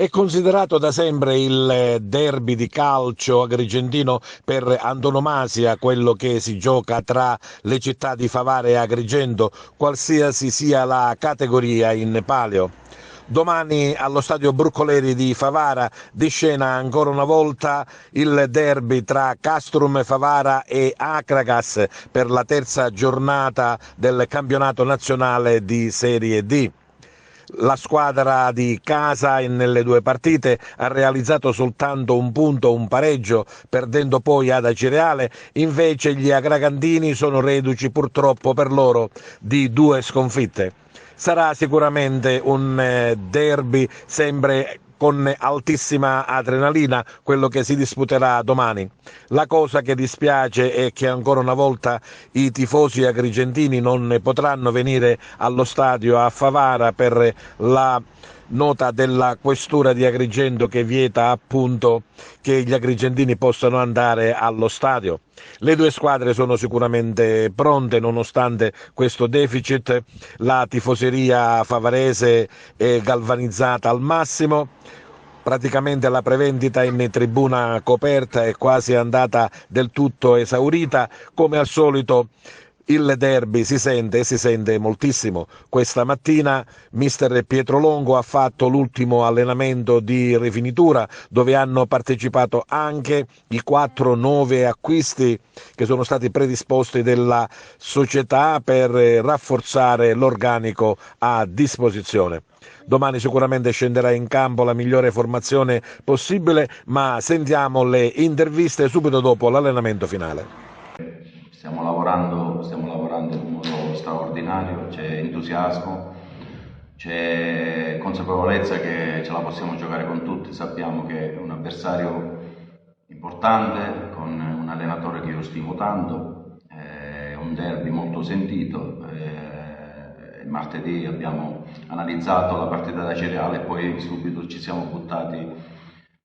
È considerato da sempre il derby di calcio agrigentino per antonomasia, quello che si gioca tra le città di Favara e Agrigento, qualsiasi sia la categoria in palio. Domani allo stadio Broccoleri di Favara di scena ancora una volta il derby tra Castrum Favara e Acragas per la terza giornata del campionato nazionale di Serie D. La squadra di casa nelle due partite ha realizzato soltanto un punto, un pareggio, perdendo poi ad Acireale, invece gli agragantini sono reduci purtroppo per loro di due sconfitte. Sarà sicuramente un derby sempre con altissima adrenalina quello che si disputerà domani. La cosa che dispiace è che ancora una volta i tifosi agrigentini non potranno venire allo stadio a Favara per la nota della questura di Agrigento che vieta appunto che gli agrigentini possano andare allo stadio. Le due squadre sono sicuramente pronte nonostante questo deficit, la tifoseria favarese è galvanizzata al massimo. Praticamente la prevendita in tribuna coperta è quasi andata del tutto esaurita, come al solito il derby si sente e si sente moltissimo. Questa mattina mister Pietro Longo ha fatto l'ultimo allenamento di rifinitura dove hanno partecipato anche i 4 nuovi acquisti che sono stati predisposti dalla società per rafforzare l'organico a disposizione. Domani sicuramente scenderà in campo la migliore formazione possibile, ma sentiamo le interviste subito dopo l'allenamento finale. Stiamo lavorando in modo straordinario, c'è entusiasmo, c'è consapevolezza che ce la possiamo giocare con tutti, sappiamo che è un avversario importante, con un allenatore che io stimo tanto, è un derby molto sentito. Martedì abbiamo analizzato la partita da Cereale e poi subito ci siamo buttati in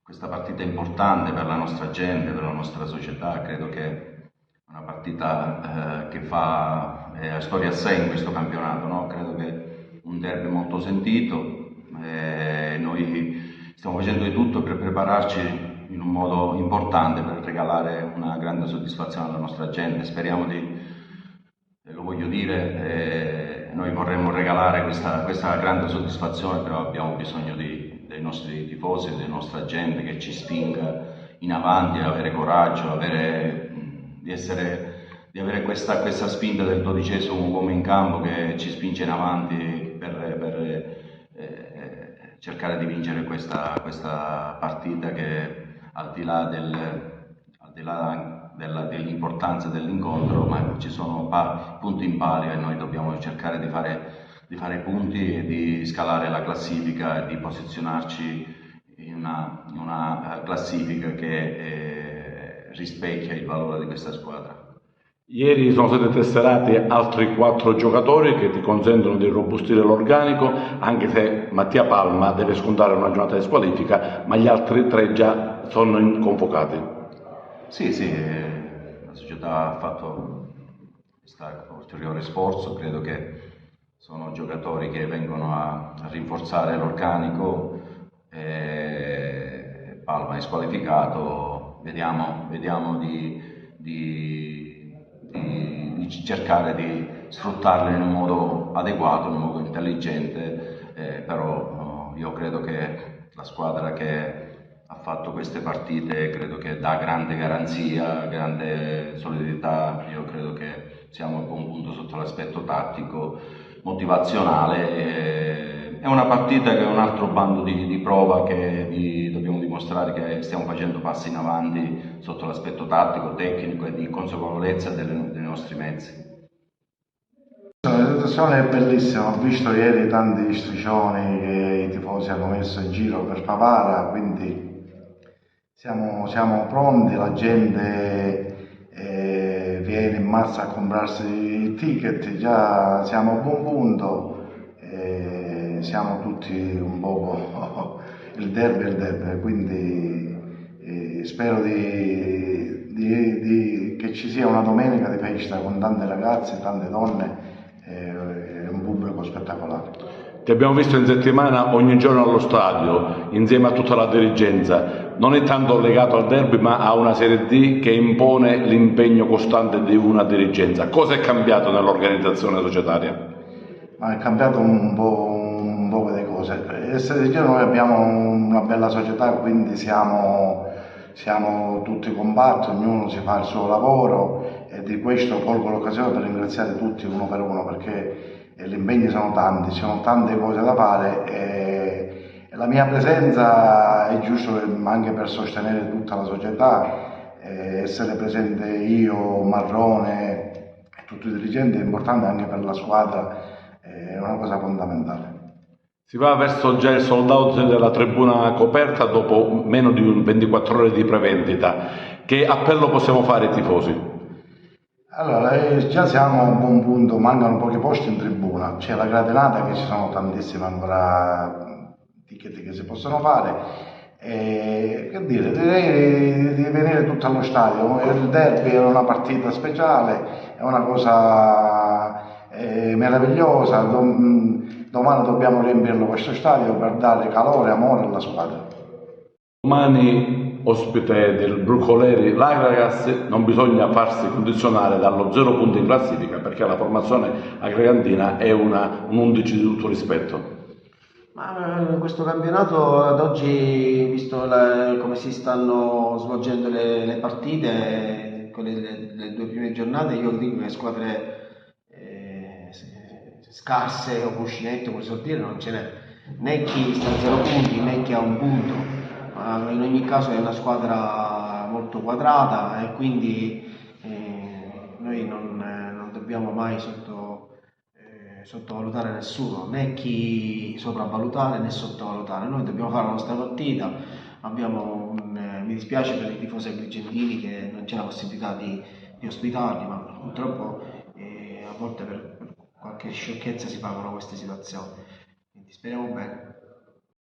questa partita importante per la nostra gente, per la nostra società. Credo che una partita che fa storia a sé in questo campionato, no? Credo che un derby molto sentito, noi stiamo facendo di tutto per prepararci in un modo importante per regalare una grande soddisfazione alla nostra gente. Speriamo di, lo voglio dire, noi vorremmo regalare questa grande soddisfazione, però abbiamo bisogno dei nostri tifosi, della nostra gente che ci spinga in avanti, avere coraggio, di avere questa spinta del 12° uomo in campo che ci spinge in avanti per cercare di vincere questa partita che al di là dell'importanza dell'incontro, ma ci sono punti in palio e noi dobbiamo cercare di fare punti e di scalare la classifica e di posizionarci in una classifica che rispecchia il valore di questa squadra. Ieri sono stati tesserati altri 4 giocatori che ti consentono di robustire l'organico, anche se Mattia Palma deve scontare una giornata di squalifica, ma gli altri 3 già sono convocati. Sì, la società ha fatto questo ulteriore sforzo, credo che sono giocatori che vengono a rinforzare l'organico. Palma è squalificato, vediamo di cercare di sfruttarlo in un modo adeguato, in un modo intelligente, però io credo che la squadra che ha fatto queste partite credo che dà grande garanzia, grande solidità. Io credo che siamo a buon punto sotto l'aspetto tattico, motivazionale. È una partita che è un altro bando di prova che dobbiamo dimostrare che stiamo facendo passi in avanti sotto l'aspetto tattico, tecnico e di consapevolezza dei nostri mezzi. La situazione è bellissima, ho visto ieri tanti striscioni che i tifosi hanno messo in giro per Favara, quindi siamo pronti, la gente viene in massa a comprarsi i ticket, già siamo a buon punto, siamo tutti un poco il derby, quindi spero che ci sia una domenica di festa con tante ragazze, tante donne, un pubblico spettacolare. Ti abbiamo visto in settimana ogni giorno allo stadio, insieme a tutta la dirigenza. Non è tanto legato al derby, ma a una Serie D che impone l'impegno costante di una dirigenza. Cosa è cambiato nell'organizzazione societaria? Ma è cambiato un po' di cose. Noi abbiamo una bella società, quindi siamo tutti compatti, ognuno si fa il suo lavoro e di questo colgo l'occasione per ringraziare tutti uno per uno perché gli impegni sono tanti, ci sono tante cose da fare e la mia presenza è giusto anche per sostenere tutta la società, essere presente io, Marrone e tutti i dirigenti è importante anche per la squadra, è una cosa fondamentale. Si va verso già il sold out della tribuna coperta dopo meno di 24 ore di prevendita. Che appello possiamo fare ai tifosi? Allora, già siamo a un buon punto, mancano pochi posti in tribuna, c'è la gratinata che ci sono tantissime ancora ticket che si possono fare. Che dire, direi di venire tutto allo stadio, il derby è una partita speciale, è una cosa meravigliosa, domani dobbiamo riempirlo questo stadio per dare calore e amore alla squadra. Domani ospite del Brucoleri l'Agragas, non bisogna farsi condizionare dallo 0 punti in classifica perché la formazione agregantina è un 11 di tutto rispetto. Ma questo campionato ad oggi, visto come si stanno svolgendo le partite, con le due prime giornate, io dico che squadre scarse o cuscinetto, come si suol dire, non ce n'è. Né chi sta a 0 punti né chi ha un punto, ma in ogni caso è una squadra molto quadrata e quindi noi non dobbiamo mai sottovalutare nessuno, né chi sopravvalutare né sottovalutare. Noi dobbiamo fare la nostra partita. Mi dispiace per i tifosi agrigentini che non c'è la possibilità di ospitarli, ma purtroppo a volte per qualche sciocchezza si pagano queste situazioni. Quindi speriamo bene.